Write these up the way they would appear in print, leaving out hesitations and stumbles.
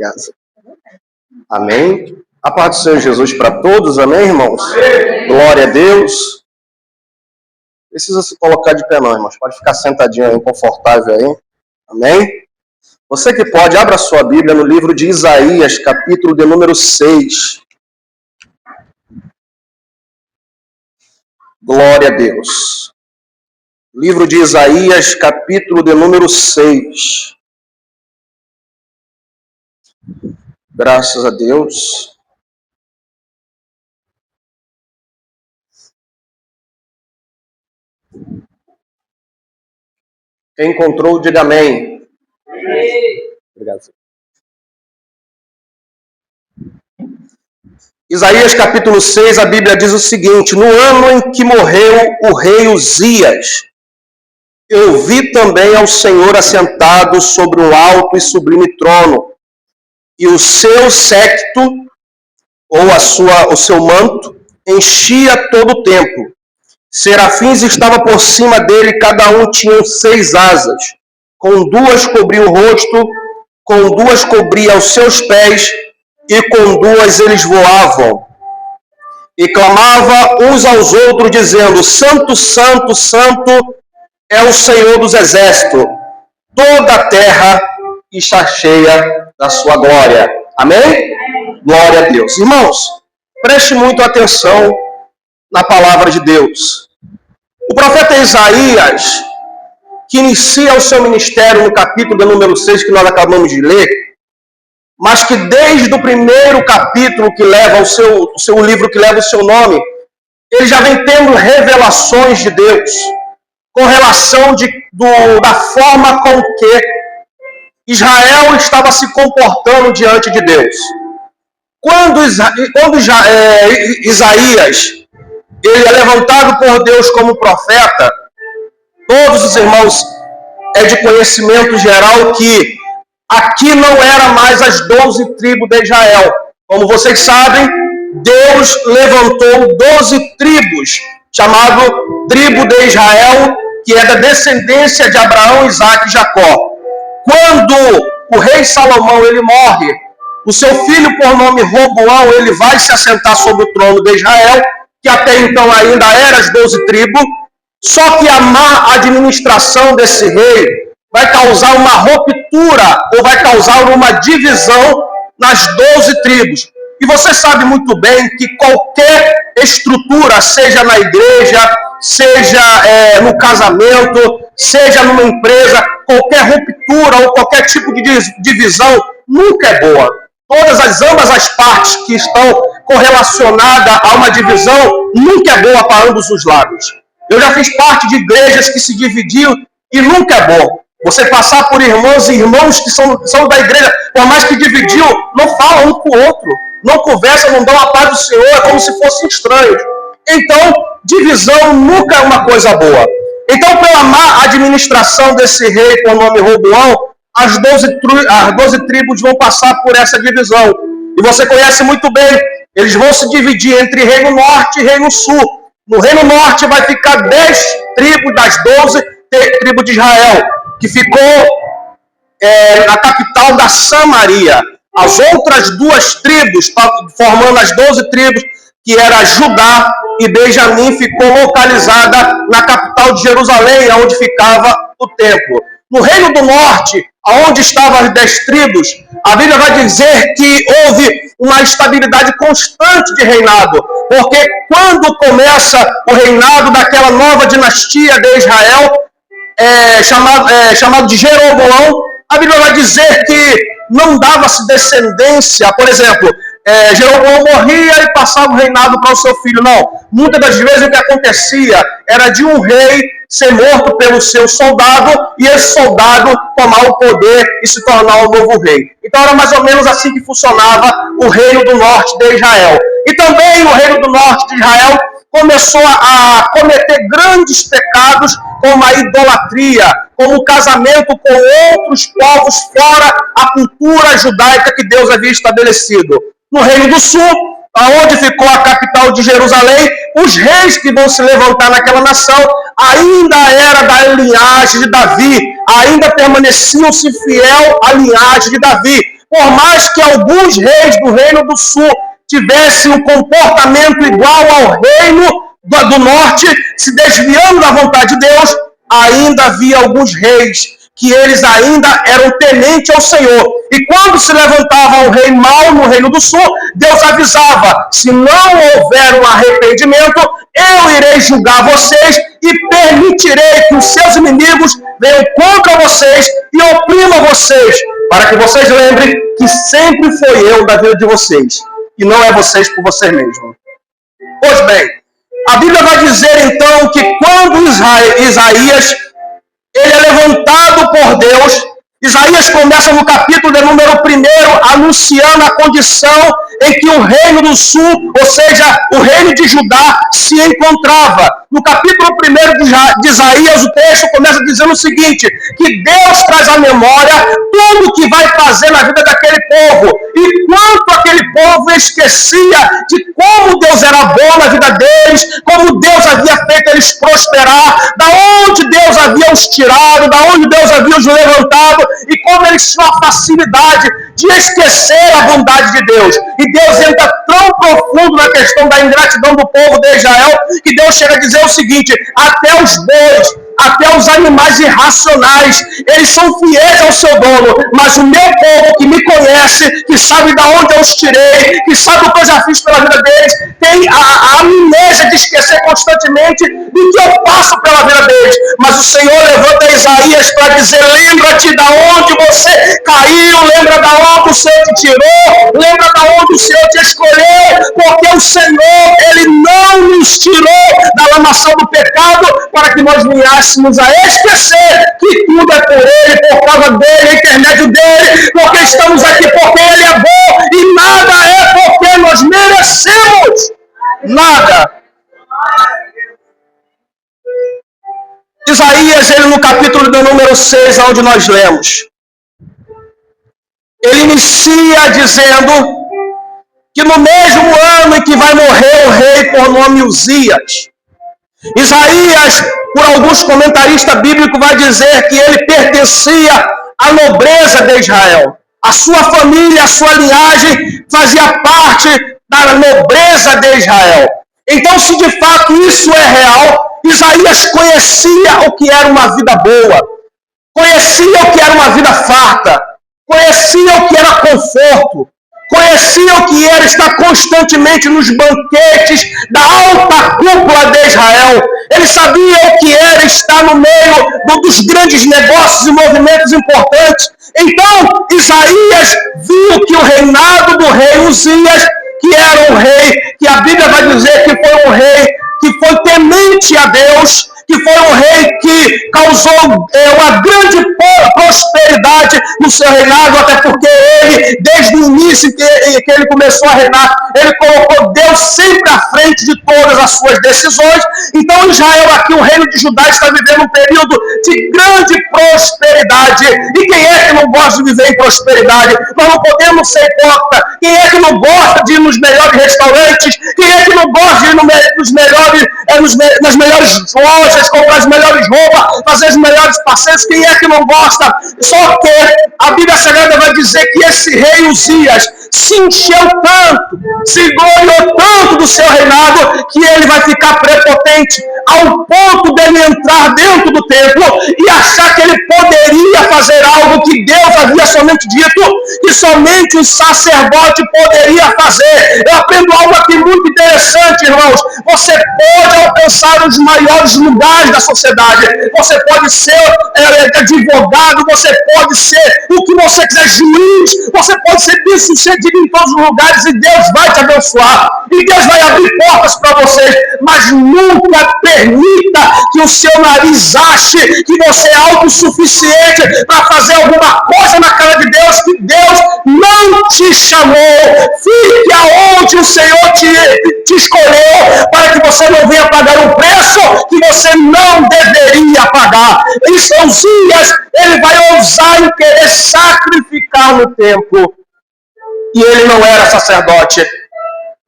Obrigado. Amém. A paz do Senhor Jesus para todos, amém, irmãos? Amém. Glória a Deus. Precisa se colocar de pé não, irmãos. Pode ficar sentadinho aí, confortável aí. Amém? Você que pode, abra sua Bíblia no livro de Isaías, capítulo de número 6. Glória a Deus. Livro de Isaías, capítulo de número 6. Graças a Deus. Quem encontrou, diga amém. Amém. Obrigado. Isaías capítulo 6, a Bíblia diz o seguinte: no ano em que morreu o rei Uzias, eu vi também ao Senhor assentado sobre um alto e sublime trono, e o seu séquito, ou o seu manto, enchia todo o templo. Serafins estavam por cima dele, cada um tinha 6 asas. Com 2 cobria o rosto, com 2 cobria os seus pés, e com 2 eles voavam. E clamavam uns aos outros, dizendo: Santo, Santo, Santo é o Senhor dos exércitos. Toda a terra está cheia da sua glória. Amém? Glória a Deus. Irmãos, preste muito atenção na palavra de Deus. O profeta Isaías, que inicia o seu ministério no capítulo de número 6, que nós acabamos de ler, mas que desde o primeiro capítulo que leva o seu livro, que leva o seu nome, ele já vem tendo revelações de Deus, com relação da forma com que Israel estava se comportando diante de Deus. Quando Isaías ele é levantado por Deus como profeta, todos os irmãos é de conhecimento geral que aqui não era mais as 12 tribos de Israel. Como vocês sabem, Deus levantou 12 tribos, chamado tribo de Israel, que é da descendência de Abraão, Isaque e Jacó. Quando o rei Salomão ele morre, o seu filho por nome Roboão, ele vai se assentar sobre o trono de Israel, que até então ainda era as 12 tribos, só que a má administração desse rei vai causar uma ruptura, ou vai causar uma divisão nas 12 tribos. E você sabe muito bem que qualquer estrutura, seja na igreja, seja no casamento, seja numa empresa, qualquer ruptura ou qualquer tipo de divisão nunca é boa. Ambas as partes que estão correlacionadas a uma divisão nunca é boa para ambos os lados. Eu já fiz parte de igrejas que se dividiam e nunca é bom. Você passar por irmãos e irmãos que são da igreja, por mais que dividiu, não falam um com o outro, não conversam, não dão a paz do Senhor, é como se fossem estranhos. Então, divisão nunca é uma coisa boa. Então, pela má administração desse rei com o nome Roboão, as 12 tribos vão passar por essa divisão. E você conhece muito bem, eles vão se dividir entre Reino Norte e Reino Sul. No Reino Norte vai ficar 10 tribos das 12 tribos de Israel, que ficou na capital da Samaria. As outras 2 tribos, formando as 12 tribos, que era Judá e Benjamim, ficou localizada na capital de Jerusalém, onde ficava o templo. No Reino do Norte, onde estavam as 10 tribos, a Bíblia vai dizer que houve uma estabilidade constante de reinado, porque quando começa o reinado daquela nova dinastia de Israel, chamado de Jeroboão, a Bíblia vai dizer que não dava-se descendência. Por exemplo, Jeroboão morria e passava o reinado para o seu filho. Não. Muitas das vezes o que acontecia era de um rei ser morto pelo seu soldado e esse soldado tomar o poder e se tornar o novo rei. Então era mais ou menos assim que funcionava o reino do norte de Israel. E também o reino do norte de Israel começou a cometer grandes pecados, como a idolatria, como o casamento com outros povos fora a cultura judaica que Deus havia estabelecido. No Reino do Sul, aonde ficou a capital de Jerusalém, os reis que vão se levantar naquela nação ainda era da linhagem de Davi, ainda permaneciam-se fiel à linhagem de Davi. por mais que alguns reis do Reino do Sul tivessem um comportamento igual ao reino do norte, se desviando da vontade de Deus, ainda havia alguns reis que eles ainda eram tementes ao Senhor. E quando se levantava um rei mau no Reino do Sul, Deus avisava: se não houver um arrependimento, eu irei julgar vocês e permitirei que os seus inimigos venham contra vocês e oprimam vocês, para que vocês lembrem que sempre foi eu da vida de vocês, e não é vocês por vocês mesmos. Pois bem, a Bíblia vai dizer então que quando Isaías ele é levantado por Deus, Isaías começa no capítulo de número 1, anunciando a condição em que o reino do sul, ou seja, o reino de Judá, se encontrava. No capítulo 1 de Isaías, o texto começa dizendo o seguinte: que Deus traz à memória tudo o que vai fazer na vida daquele povo. E quanto aquele povo esquecia de como Deus era bom na vida deles, como Deus havia feito eles prosperar, da onde Deus havia os tirado, da onde Deus havia os levantado, e como eles tinham a facilidade de esquecer a bondade de Deus. E Deus entra tão profundo na questão da ingratidão do povo de Israel, que Deus chega a dizer o seguinte: até os bois, até os animais irracionais, eles são fiéis ao seu dono, mas o meu povo que me conhece, que sabe de onde eu os tirei, que sabe o que eu já fiz pela vida deles, tem a amnésia de esquecer constantemente do que eu faço pela vida deles. Mas o Senhor levanta Isaías para dizer: lembra-te de onde você caiu, lembra de onde o Senhor te tirou, lembra de onde o Senhor te escolheu, porque o Senhor, Ele não nos tirou da lamação do pecado para que nós viéssemos a esquecer que tudo é por Ele, por causa dEle, intermédio dEle, porque estamos aqui porque Ele é bom, e nada é porque nós merecemos. Nada. Isaías, ele no capítulo do número 6, onde nós lemos, ele inicia dizendo que no mesmo ano em que vai morrer o rei por nome Uzias, Isaías, por alguns comentaristas bíblicos, vai dizer que ele pertencia à nobreza de Israel. A sua família, a sua linhagem fazia parte da nobreza de Israel. Então, se de fato isso é real, Isaías conhecia o que era uma vida boa, conhecia o que era uma vida farta, conhecia o que era conforto, conhecia o que era estar constantemente nos banquetes da alta cúpula de Israel. Ele sabia o que era estar no meio dos grandes negócios e movimentos importantes. Então, Isaías viu que o reinado do rei Uzias, que era um rei, que a Bíblia vai dizer que foi um rei que foi temente a Deus, que foi um rei que causou uma grande prosperidade no seu reinado, até porque ele, desde o início que ele começou a reinar, ele colocou Deus sempre à frente de todas as suas decisões. Então Israel aqui, o reino de Judá, está vivendo um período de grande prosperidade. E quem é que não gosta de viver em prosperidade? Nós não podemos ser hipócritas. Quem é que não gosta de ir nos melhores restaurantes? Quem é que não gosta de ir nas melhores lojas, comprar as melhores roupas, fazer os melhores passeios? Quem é que não gosta? Só que a Bíblia Sagrada vai dizer que esse rei Uzias se encheu tanto, se gloriou tanto do seu reinado, que ele vai ficar prepotente ao ponto de ele entrar dentro do templo e achar que ele poderia fazer algo que Deus havia somente dito que somente o sacerdote poderia fazer. Eu aprendo algo aqui muito interessante, irmãos. Você pode alcançar os maiores lugares da sociedade, você pode ser advogado, você pode ser o que você quiser, juiz, você pode ser bem-sucedido em todos os lugares, e Deus vai te abençoar, e Deus vai abrir portas para vocês, mas nunca permita que o seu nariz ache que você é autossuficiente para fazer alguma coisa na cara de Deus, que Deus não te chamou. Fique aonde o Senhor te escolheu, para que você não venha pagar um preço que você não deveria pagar. Uzias, ele vai ousar em querer sacrificar no templo, e ele não era sacerdote.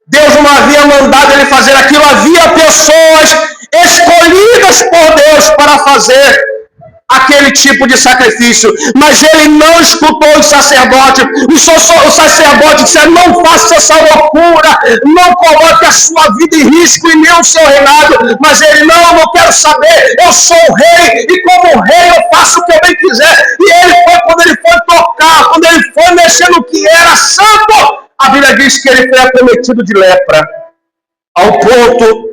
Deus não havia mandado ele fazer aquilo, havia pessoas escolhidas por Deus para fazer. aquele tipo de sacrifício, mas ele não escutou os sacerdotes. O sacerdote disse: não faça essa loucura, não coloque a sua vida em risco e nem o seu reinado. Mas ele: não quero saber, eu sou o rei, e como rei eu faço o que eu bem quiser. E ele foi, quando ele foi tocar, quando ele foi mexer no que era santo, a Bíblia diz que ele foi acometido de lepra, ao ponto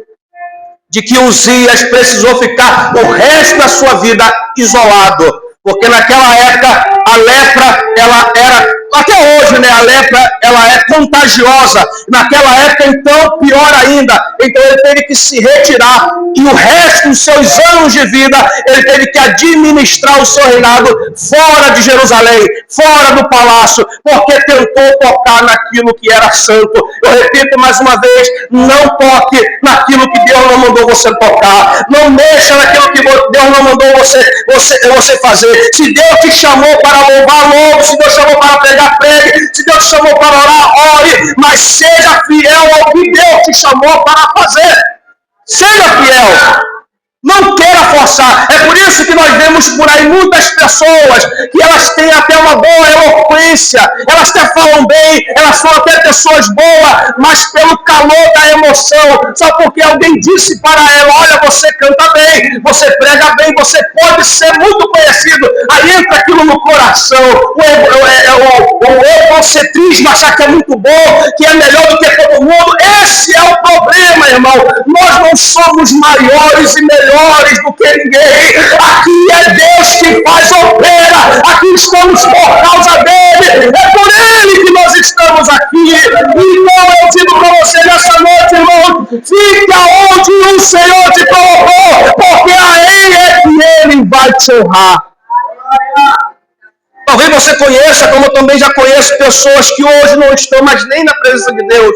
de que Uzias precisou ficar o resto da sua vida isolado, porque naquela época a lepra, ela era, até hoje, né, a lepra, ela é contagiosa. Naquela época, então, pior ainda. Então ele teve que se retirar, e o resto dos seus anos de vida ele teve que administrar o seu reinado fora de Jerusalém, fora do palácio, porque tentou tocar naquilo que era santo. Eu repito mais uma vez: não toque naquilo que Deus não mandou você tocar, não mexa naquilo que Deus não mandou você fazer. Se Deus te chamou para louvar, louve. Se Deus chamou para pregar, pregue. Se Deus te chamou para orar, ore. Mas seja fiel ao que Deus te chamou para fazer. Seja fiel. Não queira forçar. É por isso que nós vemos por aí muitas pessoas que elas têm até uma boa eloquência, elas até falam bem, elas são até pessoas boas, mas pelo calor da emoção, só porque alguém disse para ela: olha, você canta bem, você prega bem, você pode ser muito conhecido. Aí entra aquilo no coração, o egocentrismo, achar que é muito bom, que é melhor do que todo mundo. Esse é o problema, irmão. Nós não somos maiores e melhores do que ninguém. Aqui é Deus que faz, opera. Aqui estamos por causa dele. É por ele que nós estamos aqui. Então eu digo para você nessa noite, irmão: fique aonde o Senhor te colocou, porque aí é que ele vai te honrar. Talvez você conheça, como eu também já conheço, pessoas que hoje não estão mais nem na presença de Deus,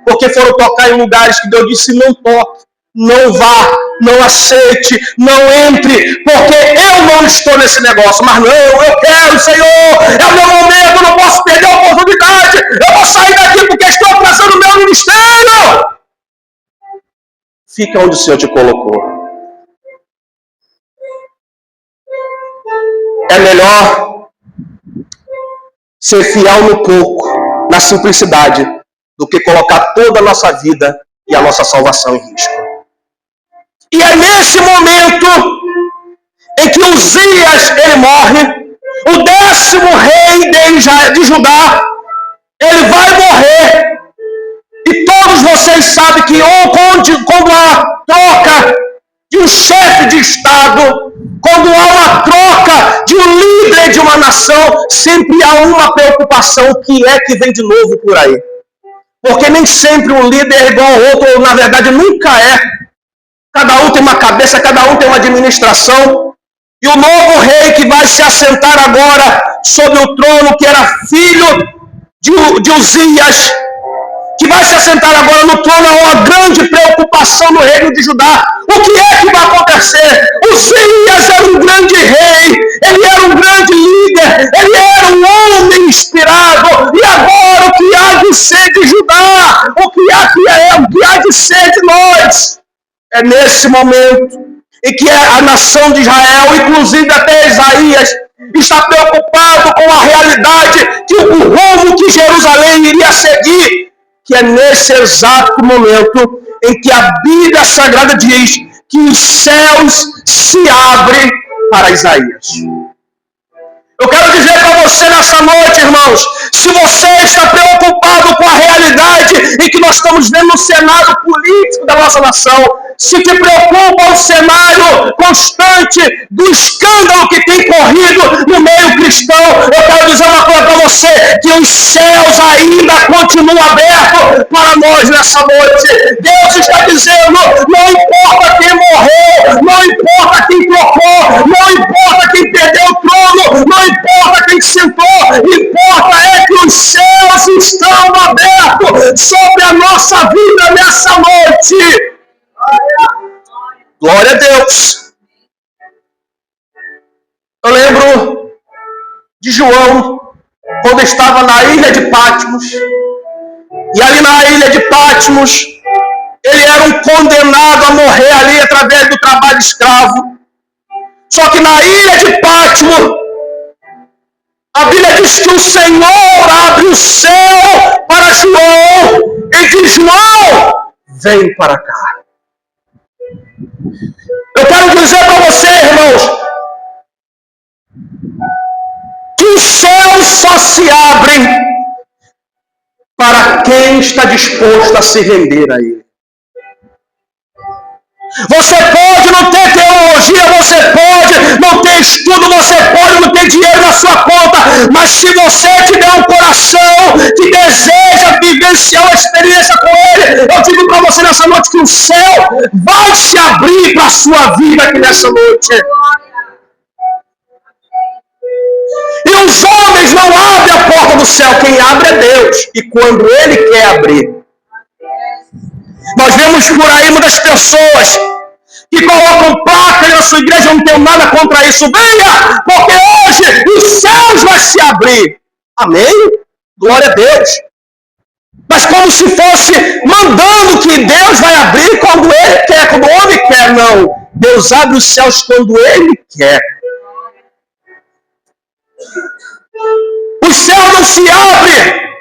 porque foram tocar em lugares que Deus disse: não toque, não vá, não aceite, não entre, porque eu não estou nesse negócio. Mas não, eu quero, Senhor, é o meu momento, eu não posso perder a oportunidade, eu vou sair daqui porque estou atrasando o meu ministério. Fica onde o Senhor te colocou. É melhor ser fiel no pouco, na simplicidade, do que colocar toda a nossa vida e a nossa salvação em risco. E é nesse momento em que Uzias ele morre, o 10º rei de Judá, ele vai morrer. E todos vocês sabem que quando há troca de um chefe de Estado, quando há uma troca de um líder de uma nação, sempre há uma preocupação: o que é que vem de novo por aí? Porque nem sempre um líder é igual ao outro, ou na verdade nunca é. Cada um tem uma cabeça, cada um tem uma administração. E o novo rei que vai se assentar agora sobre o trono, que era filho de Uzias, que vai se assentar agora no trono, é uma grande preocupação no reino de Judá. O que é que vai acontecer? Uzias era um grande rei, ele era um grande líder, ele era um homem inspirado. E agora o que há de ser de Judá? O que há de ser de nós? É nesse momento em que a nação de Israel, inclusive até Isaías, está preocupado com a realidade que o rumo que Jerusalém iria seguir, que é nesse exato momento em que a Bíblia Sagrada diz que os céus se abrem para Isaías. Eu quero dizer para você nessa noite, irmãos, se você está preocupado com a realidade em que nós estamos vendo no cenário político da nossa nação, se te preocupa o cenário constante do escândalo que tem corrido no meio cristão, eu quero dizer uma coisa para você: que os céus ainda continuam abertos para nós nessa noite. Deus está dizendo: não importa quem morreu, não importa quem trocou, não importa quem perdeu o trono, não importa quem sentou, importa é que os céus estão abertos sobre a nossa vida nessa noite. Glória a Deus. Eu lembro de João, quando estava na ilha de Patmos, e ali na ilha de Patmos, ele era um condenado a morrer ali através do trabalho escravo. Só que na ilha de Pátimo, a Bíblia diz que o Senhor abre o céu para João e diz: João, vem para cá. Eu quero dizer para você, irmãos, que o céu só se abre para quem está disposto a se render a Ele. Você pode não ter teologia, você pode não ter estudo, você pode não ter dinheiro na sua conta, mas se você tiver um coração que deseja vivenciar uma experiência com Ele, eu digo para você nessa noite que o céu vai se abrir para a sua vida aqui nessa noite. E os homens não abrem a porta do céu, quem abre é Deus, e quando Ele quer abrir. Nós vemos por aí muitas pessoas que colocam placas na sua igreja, eu não tenho nada contra isso. Venha, porque hoje os céus vão se abrir. Amém? Glória a Deus. Mas como se fosse mandando que Deus vai abrir quando Ele quer, quando o homem quer. Não. Deus abre os céus quando Ele quer. O céu não se abre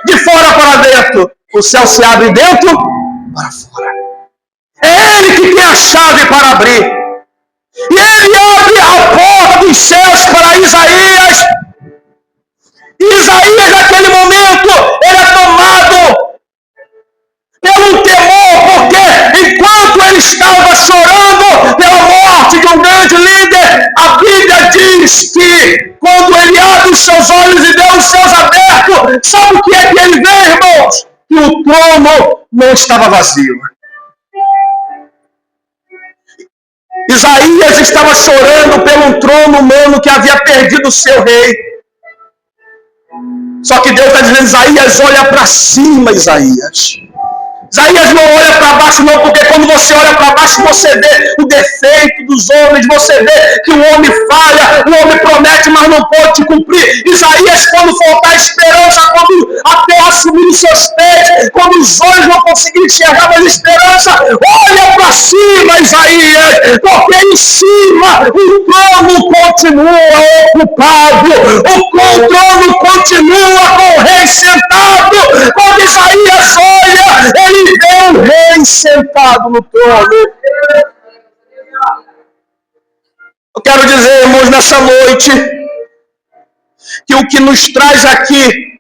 de fora para dentro. O céu se abre dentro para fora. É Ele que tem a chave para abrir. E Ele abre a porta dos céus para Isaías. E Isaías, naquele momento, ele é tomado pelo temor, porque enquanto ele estava chorando pela morte de um grande líder, a Bíblia diz que quando ele abre os seus olhos e vê os céus abertos, sabe o que é que ele vê, irmãos? Que o trono não estava vazio. Isaías estava chorando pelo trono humano que havia perdido o seu rei. Só que Deus está dizendo: Isaías, olha para cima, Isaías. Isaías não olha para baixo não, porque quando você olha para baixo, você vê o defeito dos homens, você vê que o homem falha, o homem promete, mas não pode cumprir. Isaías, quando faltar esperança, quando a terra sumir nos seus pés, quando os olhos não conseguirem enxergar mais esperança, olha para cima, Isaías, porque em cima o trono continua ocupado, o trono continua com o rei sentado. Quando Isaías olha, ele vê o rei sentado no trono. Eu quero dizer, irmãos, nessa noite, que o que nos traz aqui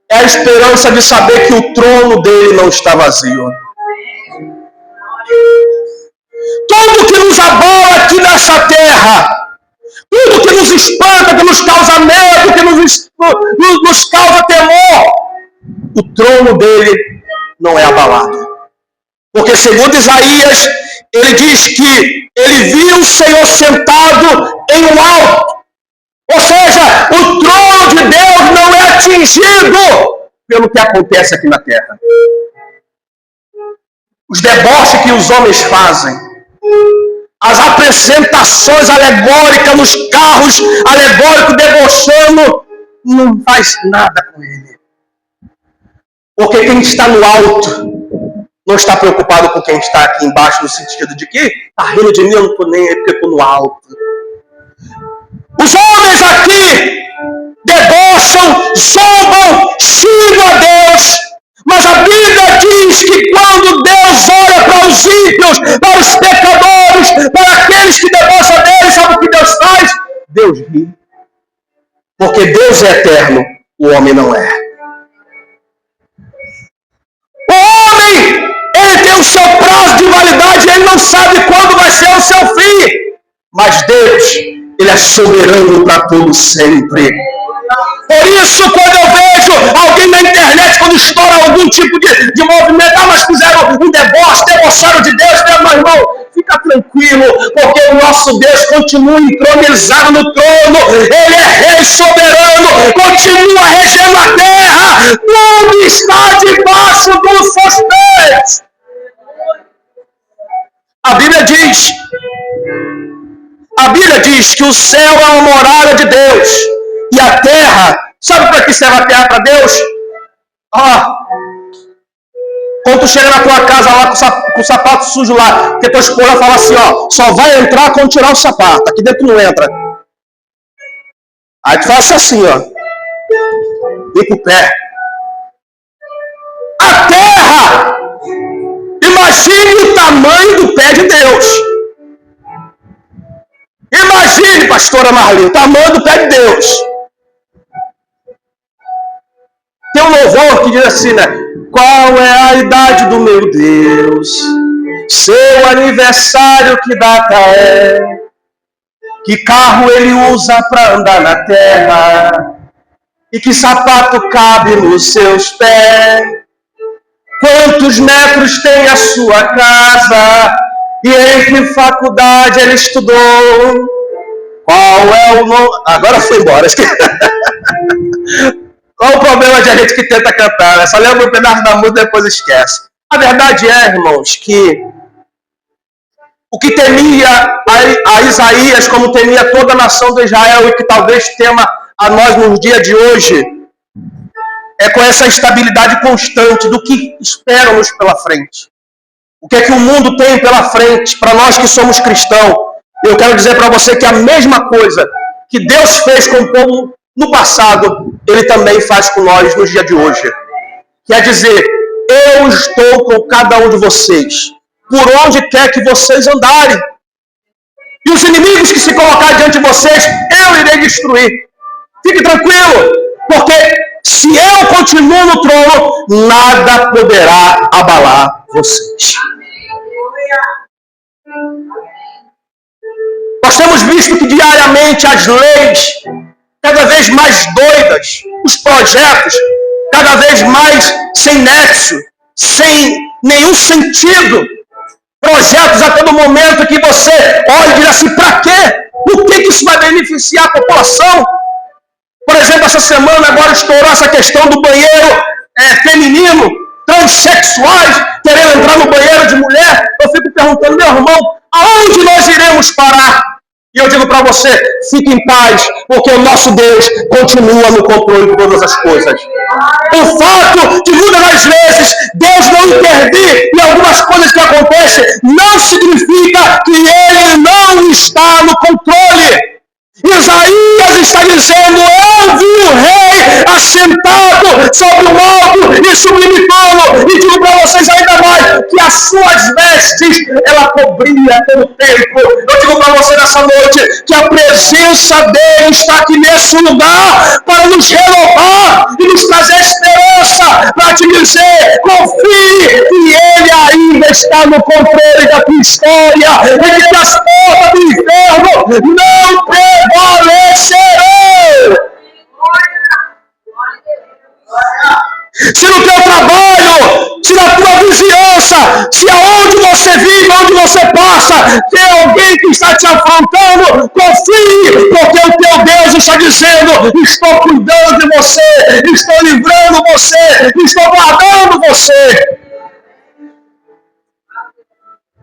é a esperança de saber que o trono dele não está vazio. Tudo que nos abala aqui nessa terra, tudo que nos espanta, que nos causa medo, que nos causa temor, o trono dele não é abalado. Porque segundo Isaías, ele diz que ele viu o Senhor sentado em um alto. Ou seja, o trono de Deus não é atingido pelo que acontece aqui na terra. Os deboches que os homens fazem, as apresentações alegóricas nos carros alegóricos debochando, não faz nada com ele. Porque quem está no alto não está preocupado com quem está aqui embaixo, no sentido de que está rindo de mim, eu não estou nem aí porque eu estou no alto. Os homens aqui debocham, zombam, xingam a Deus, mas a Bíblia diz que quando Deus olha para os ímpios, para os pecadores, para aqueles que debocham dele, sabe o que Deus faz? Deus ri. Porque Deus é eterno, o homem não é. O homem, ele tem o seu prazo de validade, ele não sabe quando vai ser o seu fim. Mas Deus, ele é soberano para todo sempre. Por isso, quando eu vejo alguém na internet, quando estoura algum tipo de movimento, mas fizeram um deboche, debocharam de Deus, meu irmão, fica tranquilo, porque o nosso Deus continua entronizado no trono, ele é rei soberano, continua regendo a terra, tudo está debaixo dos seus pés. A Bíblia diz que o céu é uma morada de Deus. E a terra, sabe para que serve a terra para Deus? Com tu chega na tua casa lá com o sapato sujo lá, porque tua esposa fala assim, ó, só vai entrar quando tirar o sapato, aqui dentro não entra. Aí tu faz assim, ó, limpa o pé. A terra, imagine o tamanho do pé de Deus. Imagine, pastora Marli, o tamanho do pé de Deus. Tem um louvor que diz assim, né? Qual é a idade do meu Deus? Seu aniversário, que data é? Que carro ele usa para andar na terra? E que sapato cabe nos seus pés? Quantos metros tem a sua casa? E em que faculdade ele estudou? Qual é o nome? Agora foi embora. Qual o problema de a gente que tenta cantar? Né? Só lembra um pedaço da música e depois esquece. A verdade é, irmãos, que o que temia a Isaías, como temia toda a nação de Israel, e que talvez tema a nós no dia de hoje, é com essa estabilidade constante do que esperamos pela frente. O que é que o mundo tem pela frente, para nós que somos cristãos? Eu quero dizer para você que a mesma coisa que Deus fez com o povo no passado, Ele também faz com nós no dia de hoje. Quer dizer, eu estou com cada um de vocês, por onde quer que vocês andarem. E os inimigos que se colocarem diante de vocês, eu irei destruir. Fique tranquilo, porque se eu continuo no trono, nada poderá abalar vocês. Nós temos visto que diariamente as leis cada vez mais doidas, os projetos cada vez mais sem nexo, sem nenhum sentido, projetos a todo momento que você olha e diz assim, para quê? O que isso vai beneficiar a população? Por exemplo, essa semana agora estourou essa questão do banheiro feminino, transexuais querendo entrar no banheiro de mulher. Eu fico perguntando, meu irmão, aonde nós iremos parar? E eu digo para você, fique em paz, porque o nosso Deus continua no controle de todas as coisas. O fato de muitas das vezes Deus não intervir em algumas coisas que acontecem, não significa que Ele não está no controle. Isaías está dizendo, eu vi o rei assentado sobre um alto e sublime trono, e digo para vocês ainda mais, que as suas vestes, ela cobria todo o tempo. Eu digo para você nessa noite, que a presença dele está aqui nesse lugar, para nos renovar e nos trazer esperança, para te dizer, confie que ele ainda está no controle da tua história, e que as portas do inferno não prevalecerão. Se no teu trabalho, se na tua vizinhança, se aonde você vive, onde você passa, tem alguém que está te afrontando, confie, porque o teu Deus está dizendo, estou cuidando de você, estou livrando você, estou guardando você.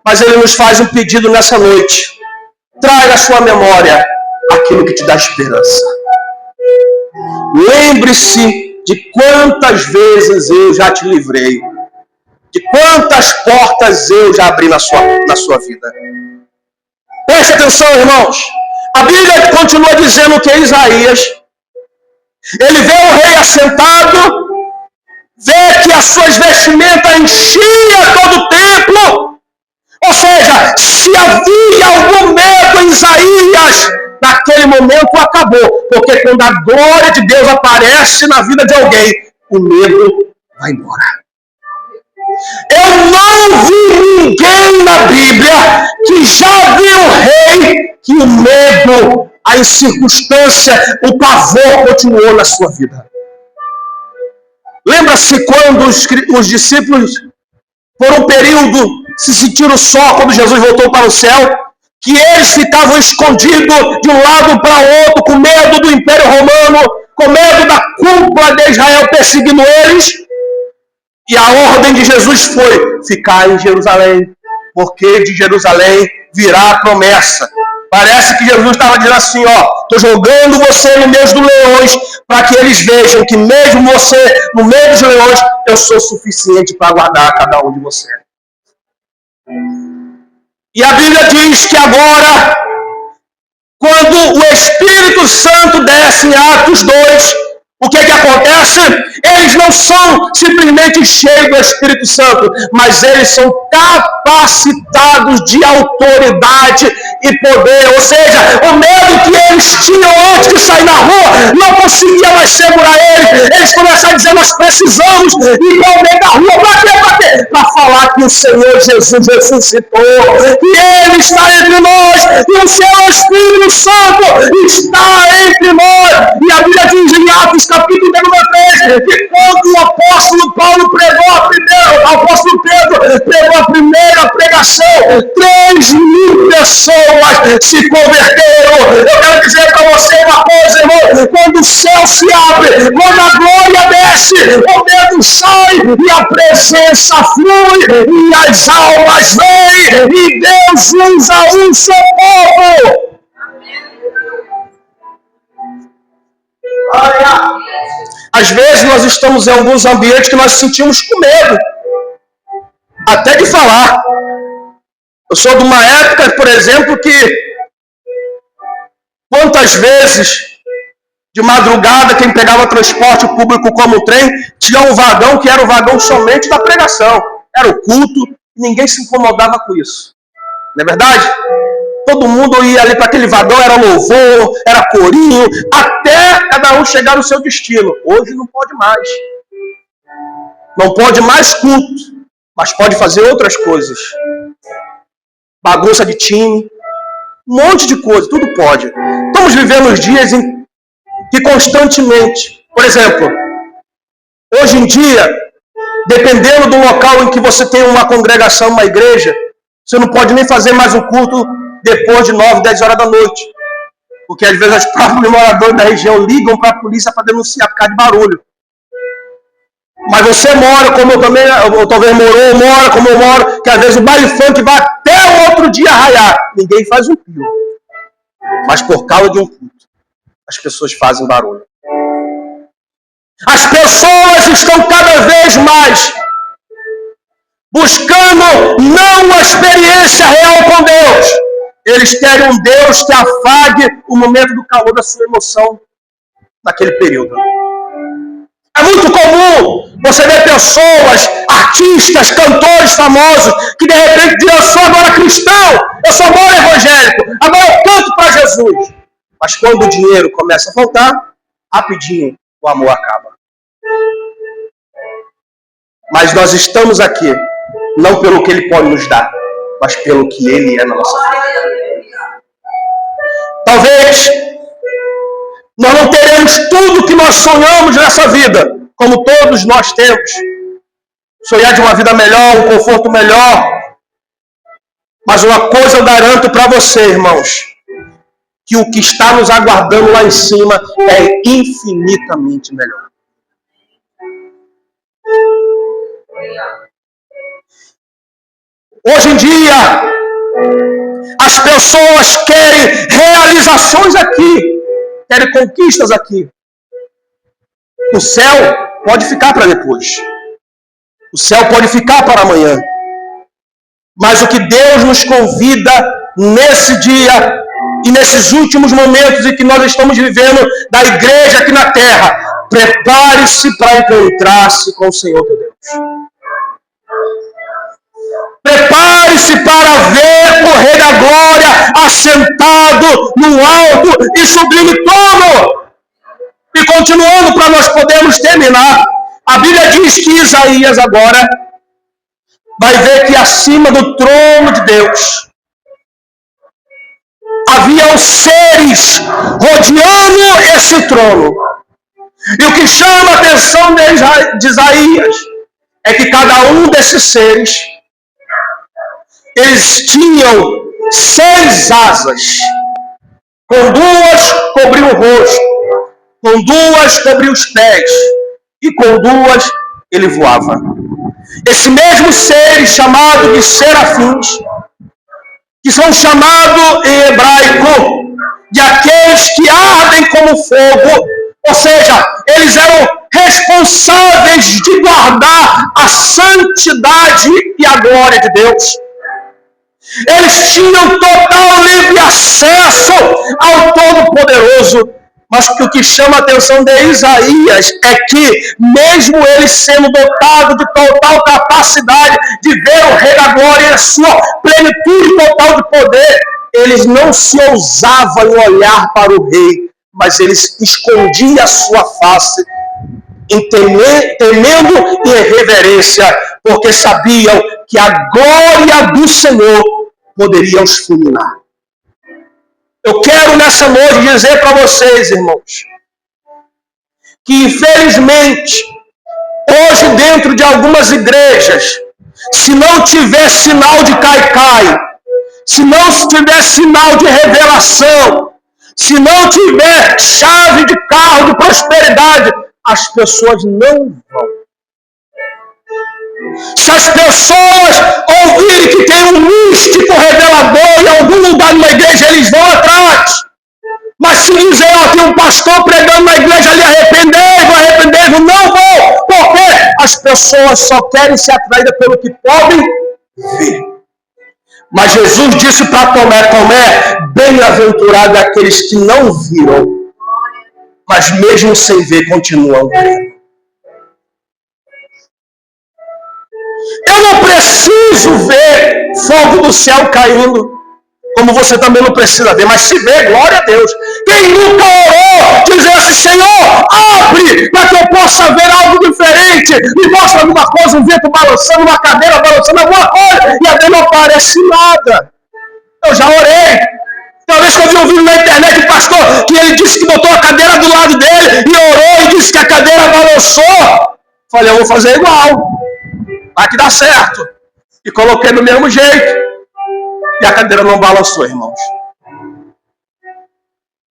Mas ele nos faz um pedido nessa noite. Traga à sua memória aquilo que te dá esperança. Lembre-se de quantas vezes eu já te livrei, de quantas portas eu já abri na sua vida. Preste atenção, irmãos. A Bíblia continua dizendo que Isaías, ele vê o rei assentado, vê que as suas vestimentas enchiam todo o templo. Ou seja, se havia algum medo em Isaías, naquele momento acabou. Porque quando a glória de Deus aparece na vida de alguém, o medo vai embora. Eu não vi ninguém na Bíblia que já viu o rei que o medo, a incircunstância, o pavor continuou na sua vida. Lembra-se quando os discípulos, por um período, se sentiram só quando Jesus voltou para o céu? Que eles ficavam escondidos de um lado para o outro, com medo do Império Romano, com medo da cúpula de Israel perseguindo eles. E a ordem de Jesus foi ficar em Jerusalém, porque de Jerusalém virá a promessa. Parece que Jesus estava dizendo assim, ó, estou jogando você no meio dos leões, para que eles vejam que mesmo você no meio dos leões, eu sou suficiente para guardar cada um de você. E a Bíblia diz que agora, quando o Espírito Santo desce em Atos 2, o que acontece? Eles não são simplesmente cheios do Espírito Santo, mas eles são capacitados de autoridade e poder. Ou seja, o medo que eles tinham antes de sair na rua não conseguia mais segurar eles. Eles começaram a dizer, nós precisamos ir ao meio da rua. Para quê? Para falar que o Senhor Jesus ressuscitou, que Ele está entre nós, e o seu Espírito Santo está entre nós. E a Bíblia diz em Atos capítulo número 3, que quando o apóstolo Paulo pregou o apóstolo Pedro pregou a primeira pregação, 3.000 pessoas se converteram. Eu quero dizer para você uma coisa, irmão, quando o céu se abre, quando a glória desce, o medo sai e a presença flui e as almas vêm e Deus usa o seu povo. Olha, às vezes nós estamos em alguns ambientes que nós sentimos com medo, até de falar. Eu sou de uma época, por exemplo, que quantas vezes de madrugada quem pegava transporte público como o trem, tinha um vagão que era o vagão somente da pregação. Era o culto, e ninguém se incomodava com isso. Não é verdade? Todo mundo ia ali para aquele vagão, era louvor, era corinho, até cada um chegar no seu destino. Hoje não pode mais. Não pode mais culto, mas pode fazer outras coisas. Bagunça de time, um monte de coisa, tudo pode. Estamos vivendo os dias em que constantemente, por exemplo, hoje em dia, dependendo do local em que você tem uma congregação, uma igreja, você não pode nem fazer mais o culto depois de 9, 10 horas da noite. Porque às vezes os próprios moradores da região ligam para a polícia para denunciar por causa de barulho. Mas você mora, como eu também, ou talvez mora como eu moro, que às vezes o baile funk vai até o outro dia raiar. Ninguém faz um pio. Mas por causa de um culto, as pessoas fazem barulho. As pessoas estão cada vez mais buscando não uma experiência real com Deus. Eles querem um Deus que afague o momento do calor da sua emoção naquele período. É muito comum você ver pessoas, artistas, cantores famosos, que de repente dizem, eu sou agora cristão, eu sou agora evangélico, agora eu canto para Jesus. Mas quando o dinheiro começa a faltar, rapidinho o amor acaba. Mas nós estamos aqui, não pelo que Ele pode nos dar, mas pelo que Ele é na nossa vida. Talvez nós não teremos tudo que nós sonhamos nessa vida, como todos nós temos. Sonhar de uma vida melhor, um conforto melhor. Mas uma coisa eu garanto para você, irmãos, que o que está nos aguardando lá em cima é infinitamente melhor. Hoje em dia, as pessoas querem realizações aqui, querem conquistas aqui. O céu pode ficar para depois. O céu pode ficar para amanhã. Mas o que Deus nos convida nesse dia e nesses últimos momentos em que nós estamos vivendo da igreja aqui na terra, prepare-se para encontrar-se com o Senhor teu Deus. Prepare-se para ver o Rei da Glória assentado no alto e sublime trono. E continuando para nós podermos terminar, a Bíblia diz que Isaías agora vai ver que acima do trono de Deus havia os seres rodeando esse trono. E o que chama a atenção de Isaías é que cada um desses seres, eles tinham 6 asas. Com 2 cobriam o rosto, com 2 cobriam os pés, e com 2 ele voava. Esse mesmo ser chamado de serafins, que são chamados em hebraico de aqueles que ardem como fogo, ou seja, eles eram responsáveis de guardar a santidade e a glória de Deus. Eles tinham total livre acesso ao Todo-Poderoso. Mas o que chama a atenção de Isaías é que, mesmo eles sendo dotados de total capacidade de ver o Rei da Glória e a sua plenitude total de poder, eles não se ousavam em olhar para o Rei, mas eles escondiam a sua face, temendo e em reverência, porque sabiam que a glória do Senhor poderia os fulminar. Eu quero nessa noite dizer para vocês, irmãos, que infelizmente, hoje dentro de algumas igrejas, se não tiver sinal de cai-cai, se não tiver sinal de revelação, se não tiver chave de carro de prosperidade, as pessoas não vão. Se as pessoas ouvirem que tem um místico revelador em algum lugar numa igreja, eles vão atrás. Mas se dizer, ó, tem um pastor pregando na igreja ali, arrependei-vos, não vão. Porque as pessoas só querem ser atraídas pelo que podem ver. Mas Jesus disse para Tomé, bem-aventurado aqueles que não viram, mas mesmo sem ver, continuam vendo. Eu não preciso ver fogo do céu caindo, como você também não precisa ver, mas se vê, glória a Deus. Quem nunca orou, dizer assim, Senhor, abre para que eu possa ver algo diferente, me mostra alguma coisa, um vento balançando, uma cadeira balançando, alguma coisa, e a Deus não aparece nada. Eu já orei. Talvez que eu vi um vídeo na internet, um pastor, que ele disse que botou a cadeira do lado dele, e orou e disse que a cadeira balançou. Falei, eu vou fazer igual. Vai que dá certo. E coloquei do mesmo jeito. E a cadeira não balançou, irmãos.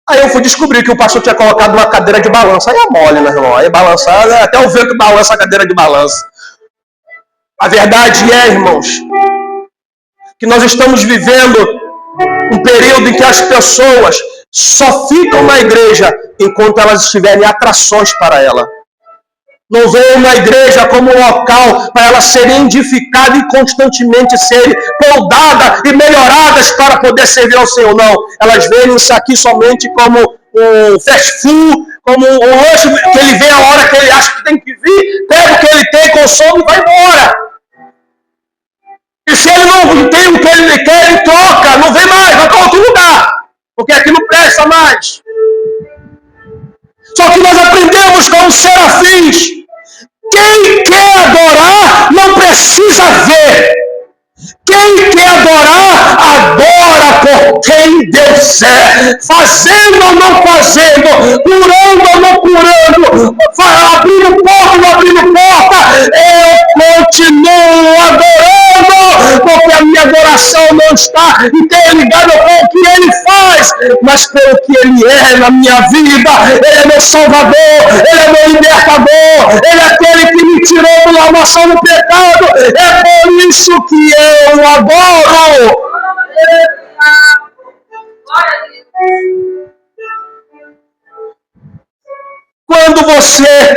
Aí eu fui descobrir que o pastor tinha colocado uma cadeira de balanço. Aí é mole, né, irmão? Aí balançar, até o vento balança a cadeira de balanço. A verdade é, irmãos, que nós estamos vivendo um período em que as pessoas só ficam na igreja enquanto elas estiverem atrações para ela. Não veem uma igreja como um local para elas serem edificadas e constantemente serem moldadas e melhoradas para poder servir ao Senhor. Não, elas veem isso aqui somente como um fast food, como um lanche que ele vê a hora que ele acha que tem que vir, pega o que ele tem, consome e vai embora. E se ele não tem o que ele quer, ele troca, não vem mais, vai para outro lugar, porque aqui não presta mais. Só que nós aprendemos com os serafins. Quem quer adorar não precisa ver. Quem quer adorar, adora por quem Deus é. Fazendo ou não fazendo, curando ou não curando, abrindo porta ou não abrindo porta, eu continuo adorando, porque a minha adoração não está interligada com o que Ele faz, mas pelo que Ele é na minha vida. Ele é meu Salvador, Ele é meu libertador, Ele é aquele que me tirou da lamação do pecado. É por isso que eu o adoro. Quando você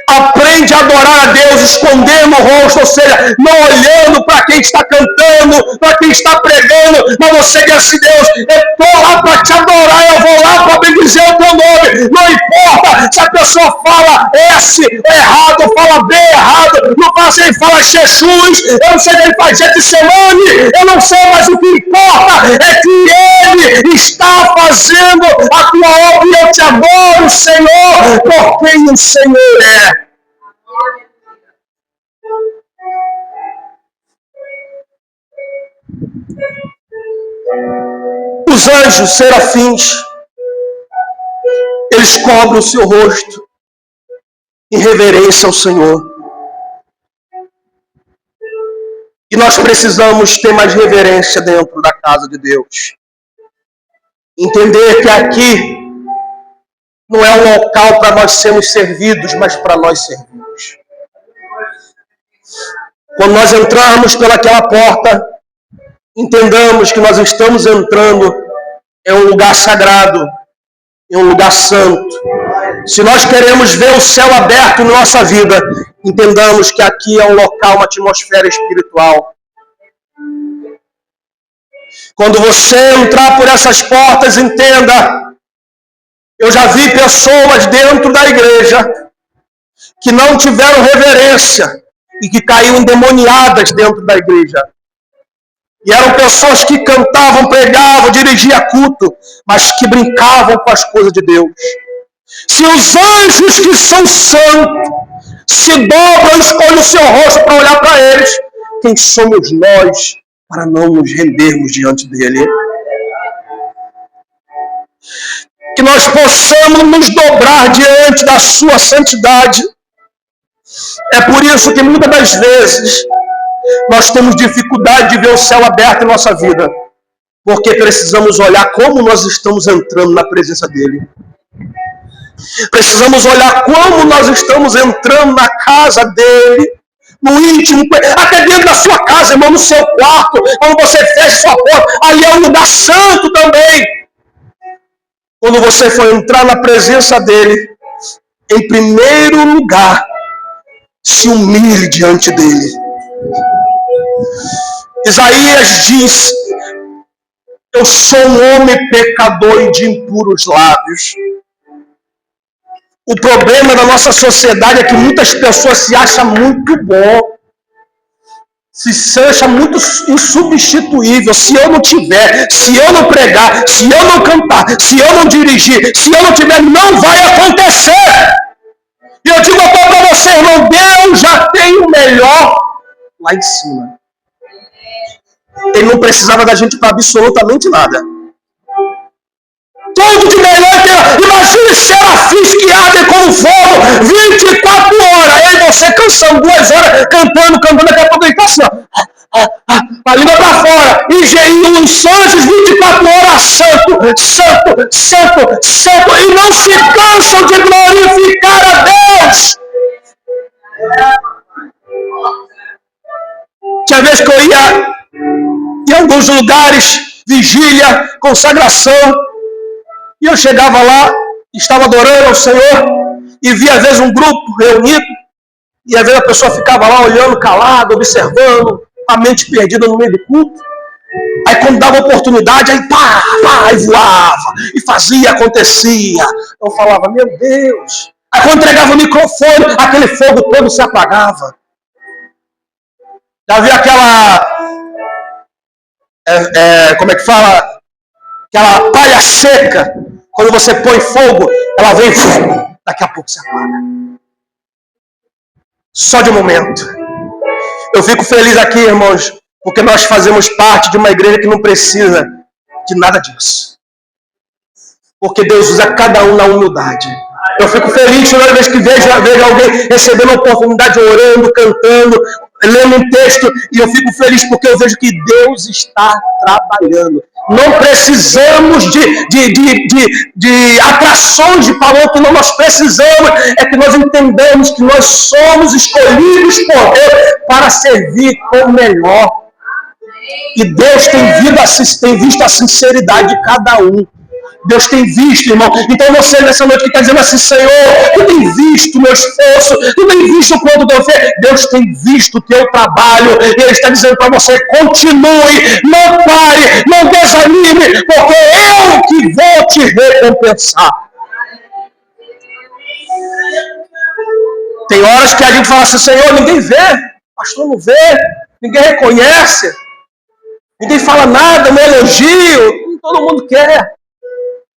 aprende a adorar a Deus escondendo o rosto, ou seja, não olhando para quem está cantando, para quem está pregando, mas você diz assim, Deus, eu estou lá para te adorar, eu vou lá para bendizer o teu nome. Não importa se a pessoa fala S errado, fala B errado, não fala se ele fala Jesus, eu não sei se ele faz Getsemane, eu não sei, mas o que importa é que Ele está fazendo a tua obra e eu te adoro, Senhor, por quem o Senhor é. Os anjos, serafins, eles cobrem o seu rosto em reverência ao Senhor. E nós precisamos ter mais reverência dentro da casa de Deus. Entender que aqui não é um local para nós sermos servidos, mas para nós servirmos. Quando nós entrarmos pelaquela porta, entendamos que nós estamos entrando em um lugar sagrado, em um lugar santo. Se nós queremos ver o céu aberto em nossa vida, entendamos que aqui é um local, uma atmosfera espiritual. Quando você entrar por essas portas, entenda, eu já vi pessoas dentro da igreja que não tiveram reverência e que caíram endemoniadas dentro da igreja. E eram pessoas que cantavam, pregavam, dirigiam culto, mas que brincavam com as coisas de Deus. Se os anjos que são santos se dobram, escolhem o seu rosto para olhar para eles, quem somos nós para não nos rendermos diante dele? Que nós possamos nos dobrar diante da sua santidade. É por isso que muitas das vezes nós temos dificuldade de ver o céu aberto em nossa vida, porque precisamos olhar como nós estamos entrando na presença dele. Precisamos olhar como nós estamos entrando na casa dele, no íntimo, até dentro da sua casa, irmão, no seu quarto, quando você fecha sua porta, ali é um lugar santo também. Quando você for entrar na presença dele, em primeiro lugar, se humilhe diante dele. Isaías diz: eu sou um homem pecador e de impuros lábios. O problema da nossa sociedade é que muitas pessoas se acham muito bom, se acham muito insubstituível. Se eu não tiver, se eu não pregar, se eu não cantar, se eu não dirigir, se eu não tiver, não vai acontecer. E eu digo para você, irmão, Deus já tem o melhor lá em cima. Ele não precisava da gente para absolutamente nada. Tudo de melhor que... Imagine serafins que ardem como fogo 24 horas. Aí você cansando 2 horas, cantando, daqui a pouco ele está assim, ó. A língua para fora. E os anjos 24 horas, santo, santo, santo, santo. E não se cansam de glorificar a Deus. Tinha vez que eu ia em alguns lugares, vigília, consagração, e eu chegava lá, estava adorando ao Senhor, e via às vezes um grupo reunido, e às vezes a pessoa ficava lá olhando calado, observando, a mente perdida no meio do culto. Aí quando dava oportunidade, aí pá, e voava, e fazia, acontecia. Eu falava, meu Deus. Aí quando entregava o microfone, aquele fogo todo se apagava. Já vi aquela... como é que fala? Aquela palha seca. Quando você põe fogo, ela vem, daqui a pouco se apaga. Só de momento. Eu fico feliz aqui, irmãos, porque nós fazemos parte de uma igreja que não precisa de nada disso. Porque Deus usa cada um na humildade. Eu fico feliz toda vez que vejo alguém recebendo a oportunidade, orando, cantando, lendo um texto, e eu fico feliz porque eu vejo que Deus está trabalhando. Não precisamos de atrações de valor, que não nós precisamos é que nós entendamos que nós somos escolhidos por Deus para servir com o melhor. E Deus tem visto a sinceridade de cada um. Deus tem visto, irmão. Então você nessa noite que está dizendo assim, Senhor, tu tem visto o meu esforço, tu tem visto o quanto eu fiz. Deus tem visto o teu trabalho. E Ele está dizendo para você, continue, não pare, não desanime, porque eu que vou te recompensar. Tem horas que a gente fala assim, Senhor, ninguém vê, o pastor não vê, ninguém reconhece, ninguém fala nada, um elogio, todo mundo quer.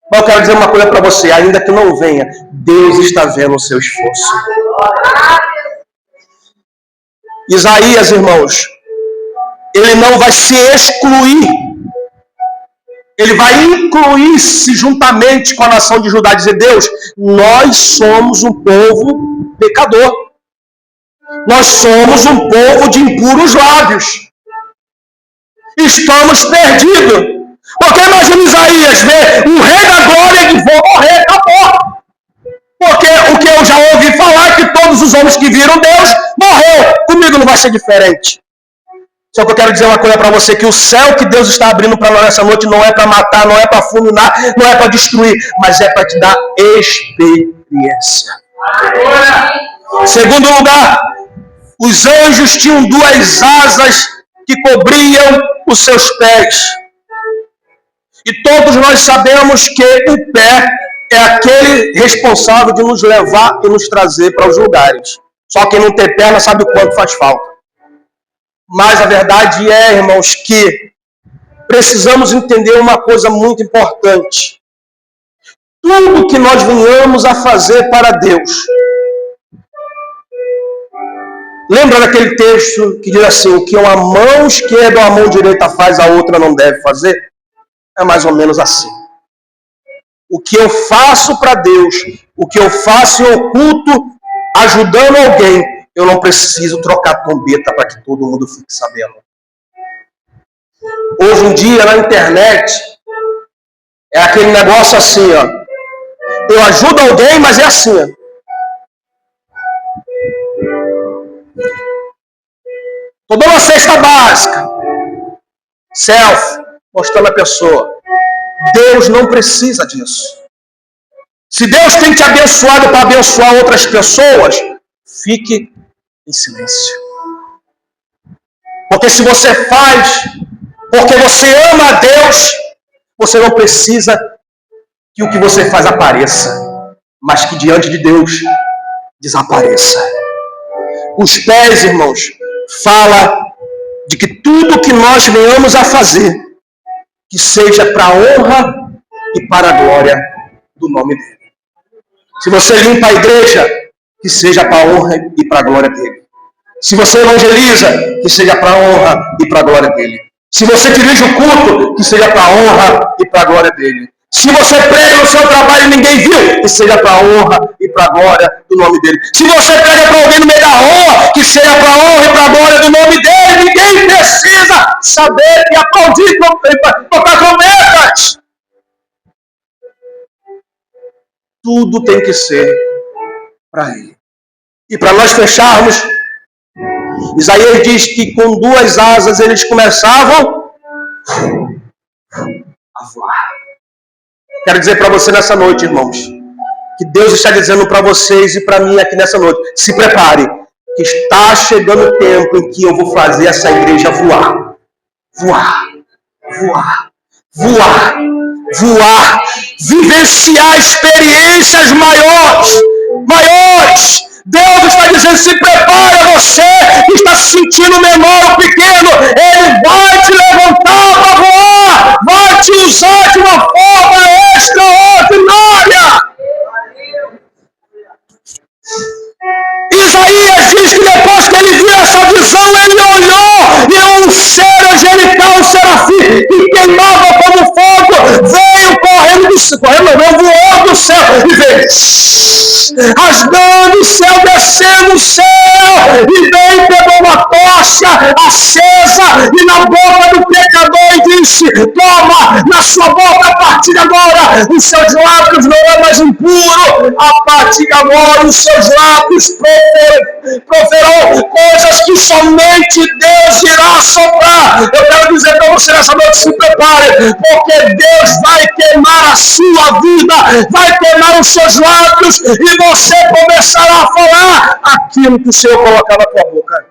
Mas eu quero dizer uma coisa para você, ainda que não venha, Deus está vendo o seu esforço. Isaías, irmãos, ele não vai se excluir, ele vai incluir-se juntamente com a nação de Judá, dizer, Deus, nós somos um povo pecador, nós somos um povo de impuros lábios, estamos perdidos. Porque imagina Isaías ver o rei da glória e vou morrer, acabou. Porque o que eu já ouvi falar é que todos os homens que viram Deus morreram. Comigo não vai ser diferente. Só que eu quero dizer uma coisa para você, que o céu que Deus está abrindo para nós nessa noite não é para matar, não é para fulminar, não é para destruir, mas é para te dar experiência. Segundo lugar, os anjos tinham 2 asas que cobriam os seus pés. E todos nós sabemos que o pé é aquele responsável de nos levar e nos trazer para os lugares. Só quem não tem perna sabe o quanto faz falta. Mas a verdade é, irmãos, que precisamos entender uma coisa muito importante. Tudo que nós venhamos a fazer para Deus. Lembra daquele texto que diz assim, o que uma mão esquerda ou a mão direita faz, a outra não deve fazer? É mais ou menos assim. O que eu faço para Deus, o que eu faço em oculto, ajudando alguém, eu não preciso trocar trombeta para que todo mundo fique sabendo. Hoje em dia, na internet, é aquele negócio assim, ó. Eu ajudo alguém, mas é assim, ó. Tô dando uma cesta básica. Selfie, mostrando a pessoa. Deus não precisa disso. Se Deus tem te abençoado para abençoar outras pessoas, fique em silêncio. Porque se você faz, porque você ama a Deus, você não precisa que o que você faz apareça, mas que diante de Deus desapareça. Os pés, irmãos, fala de que tudo que nós venhamos a fazer, que seja para a honra e para a glória do nome dele. Se você limpa a igreja, que seja para a honra e para a glória dele. Se você evangeliza, que seja para a honra e para a glória dele. Se você dirige o culto, que seja para a honra e para a glória dele. Se você prega no seu trabalho e ninguém viu, que seja para a honra e para a glória do nome dele. Se você prega para alguém no meio da rua, que seja para a honra e para a glória do nome dele. Ninguém precisa saber e aplaudir, tocar trombetas. Tudo tem que ser para ele. E para nós fecharmos, Isaías diz que com 2 asas eles começavam a voar. Quero dizer para você nessa noite, irmãos, que Deus está dizendo para vocês e para mim aqui nessa noite, se prepare, que está chegando o tempo em que eu vou fazer essa igreja voar. Voar, voar, voar, voar, vivenciar experiências maiores. Deus está dizendo, se prepara, você que está se sentindo menor ou pequeno, Ele vai te levantar para voar, vai te usar de uma forma extraordinária. Isaías diz que depois que ele viu essa visão, ele olhou e um ser angelical, um serafim, que queimava como fogo, veio correndo do céu, voou do céu e veio rasgando o céu, descendo o céu, e veio, pegou uma tocha acesa e na boca do pecador e disse, toma na sua boca a partir de agora, os seus lábios não é mais impuro, a partir de agora os seus lábios proferão coisas que somente Deus irá soprar. Eu quero dizer para você nessa noite, se prepare, porque Deus vai queimar a sua vida, vai queimar os seus lábios e você começará a falar aquilo que o Senhor colocar na tua boca.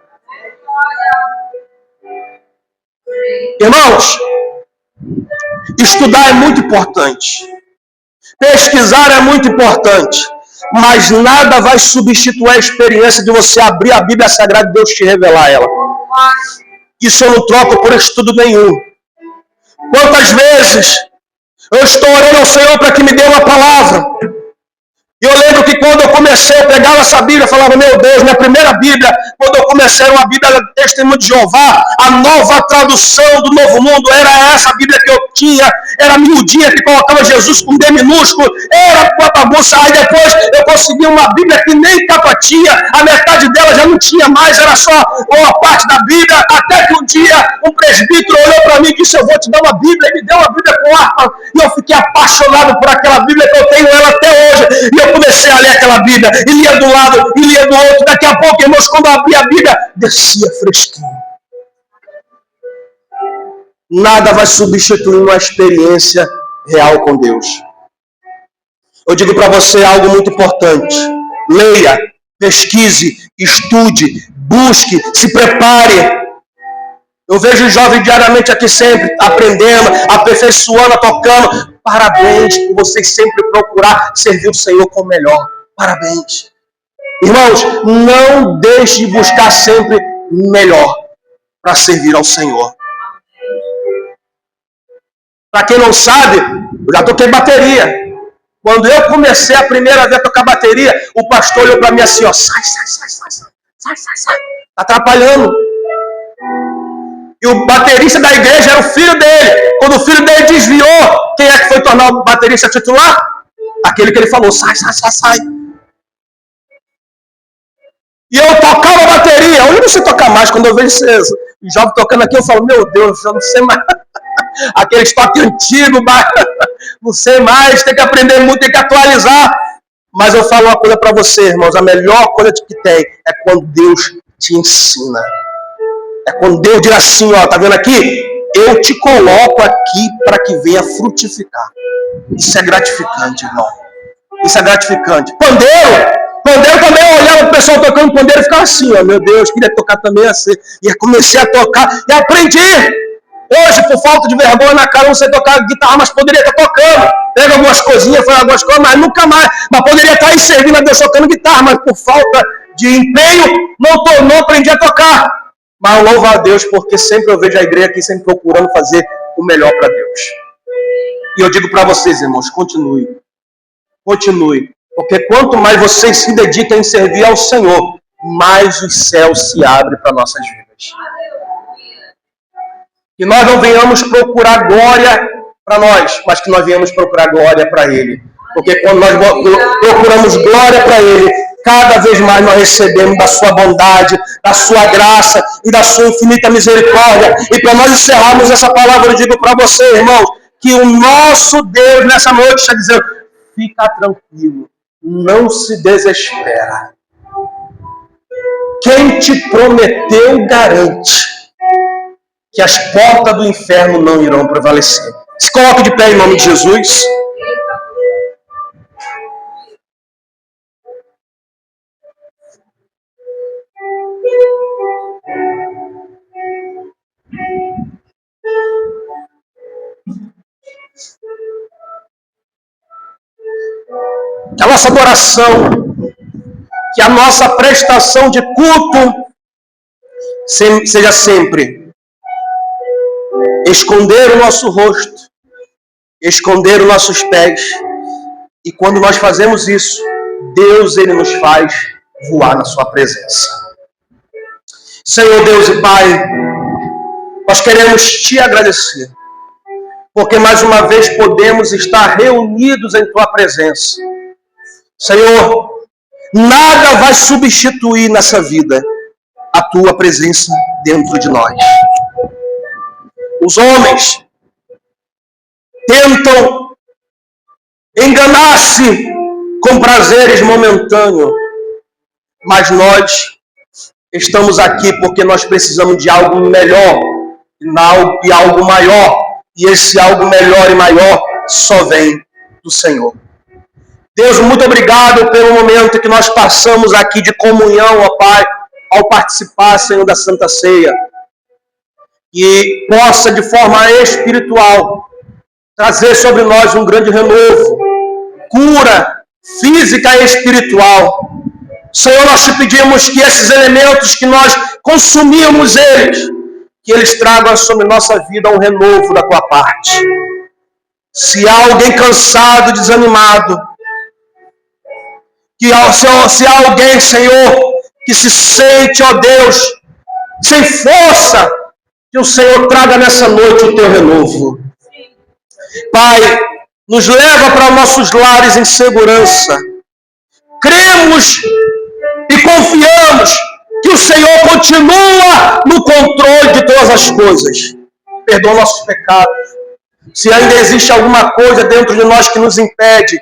Irmãos, estudar é muito importante, pesquisar é muito importante, mas nada vai substituir a experiência de você abrir a Bíblia Sagrada e Deus te revelar ela. Isso eu não troco por estudo nenhum. Quantas vezes eu estou orando ao Senhor para que me dê uma palavra. E eu lembro que quando eu comecei, eu pegava essa Bíblia e falava, meu Deus, minha primeira Bíblia, quando eu comecei uma Bíblia do Testemunho de Jeová, a nova tradução do Novo Mundo, era essa Bíblia que eu tinha, era miudinha, que colocava Jesus com D minúsculo, era uma bagunça. Aí depois eu consegui uma Bíblia que nem capa tinha, a metade dela já não tinha mais, era só uma parte da Bíblia, até que um dia um presbítero olhou para mim e disse, eu vou te dar uma Bíblia, e me deu uma Bíblia com harpa, e eu fiquei apaixonado por aquela Bíblia, que eu tenho ela até hoje, e eu comecei a ler aquela Bíblia, e lia do lado, e lia do outro. Daqui a pouco, irmãos, quando eu abri a Bíblia, descia fresquinho. nada vai substituir uma experiência real com Deus. Eu digo para você algo muito importante. Leia, pesquise, estude, busque, se prepare. Eu vejo jovens diariamente aqui sempre aprendendo, aperfeiçoando, tocando. Parabéns por vocês sempre procurar servir o Senhor com o melhor. Parabéns. Irmãos, não deixe de buscar sempre melhor para servir ao Senhor. Para quem não sabe, eu já toquei bateria. Quando eu comecei a primeira vez a tocar bateria, o pastor olhou para mim assim, ó, sai. Tá atrapalhando. E o baterista da igreja era o filho dele. Quando o filho dele desviou, quem é que foi tornar o baterista titular? Aquele que ele falou, sai. E eu tocava bateria. Eu não sei tocar mais. Quando eu vejo esse jovem tocando aqui, eu falo, meu Deus, eu não sei mais. Aquele toque antigo, mas não sei mais, tem que aprender muito, tem que atualizar. Mas eu falo uma coisa para você, irmãos, a melhor coisa que tem é quando Deus te ensina. É quando Deus diz assim, ó, tá vendo aqui? Eu te coloco aqui para que venha frutificar. Isso é gratificante, irmão. Isso é gratificante. Pandeiro também, eu olhava o pessoal tocando pandeiro e ficava assim, ó, meu Deus, queria tocar também assim. E eu comecei a tocar e aprendi. Hoje, por falta de vergonha na cara, não sei tocar guitarra, mas poderia estar tocando. Pega algumas coisinhas, faz algumas coisas, mas nunca mais. Mas poderia estar aí servindo a Deus tocando guitarra, mas por falta de empenho, não aprendi a tocar. Mas eu louvo a Deus, porque sempre eu vejo a igreja aqui sempre procurando fazer o melhor para Deus. E eu digo para vocês, irmãos, continue. Porque quanto mais vocês se dedicam em servir ao Senhor, mais os céus se abrem para nossas vidas. Que nós não venhamos procurar glória para nós, mas que nós venhamos procurar glória para Ele. Porque quando nós procuramos glória para Ele, cada vez mais nós recebemos da sua bondade, da sua graça e da sua infinita misericórdia. E para nós encerrarmos essa palavra, eu digo para você, irmãos, que o nosso Deus nessa noite está dizendo, fica tranquilo, não se desespera. Quem te prometeu garante que as portas do inferno não irão prevalecer. Se coloque de pé em nome de Jesus. Que a nossa adoração, que a nossa prestação de culto seja sempre esconder o nosso rosto, esconder os nossos pés. E quando nós fazemos isso, Deus, Ele nos faz voar na sua presença. Senhor Deus e Pai, nós queremos Te agradecer, porque mais uma vez podemos estar reunidos em Tua presença. Senhor, nada vai substituir nessa vida a Tua presença dentro de nós. Os homens tentam enganar-se com prazeres momentâneos, mas nós estamos aqui porque nós precisamos de algo melhor e algo maior, e esse algo melhor e maior só vem do Senhor. Deus, muito obrigado pelo momento que nós passamos aqui de comunhão, ó Pai, ao participar, Senhor, da Santa Ceia. E possa, de forma espiritual, trazer sobre nós um grande renovo, cura física e espiritual. Senhor, nós te pedimos que esses elementos que nós consumimos que eles tragam sobre nossa vida um renovo da tua parte. Se há alguém cansado, desanimado, se há alguém, Senhor, que se sente, ó Deus, sem força, que o Senhor traga nessa noite o teu renovo. Pai, nos leva para nossos lares em segurança. Cremos e confiamos que o Senhor continua no controle de todas as coisas. Perdoa nossos pecados. Se ainda existe alguma coisa dentro de nós que nos impede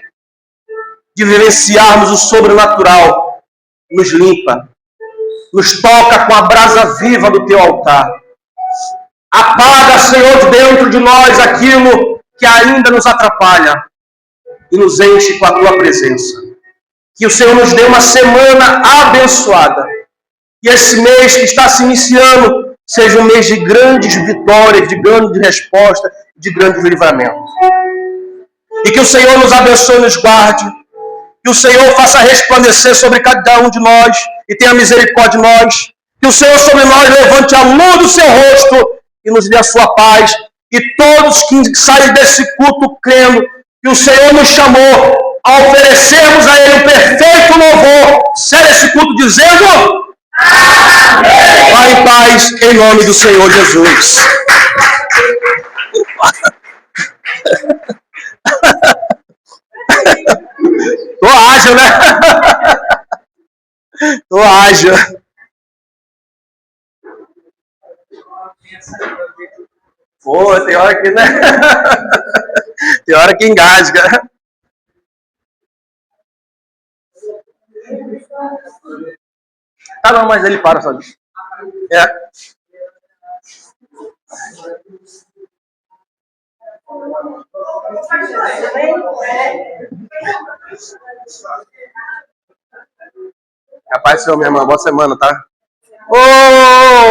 de vivenciarmos o sobrenatural, nos limpa. Nos toca com a brasa viva do teu altar. Apaga, Senhor, de dentro de nós aquilo que ainda nos atrapalha e nos enche com a tua presença. Que o Senhor nos dê uma semana abençoada. E esse mês que está se iniciando seja um mês de grandes vitórias, de grande resposta, de grande livramento. E que o Senhor nos abençoe e nos guarde. Que o Senhor faça resplandecer sobre cada um de nós e tenha misericórdia de nós. Que o Senhor sobre nós levante a luz do seu rosto e nos dê a sua paz. E todos que saem desse culto crendo que o Senhor nos chamou a oferecermos a Ele um perfeito louvor, sai desse culto dizendo: amém. Vá em paz, em nome do Senhor Jesus. Tô ágil, né? Tô ágil. Pô, tem hora que, né? Tem hora que engasga. Ah, não, mas ele para só disso. É. Rapaz, seu mesmo, boa semana, tá? Ô!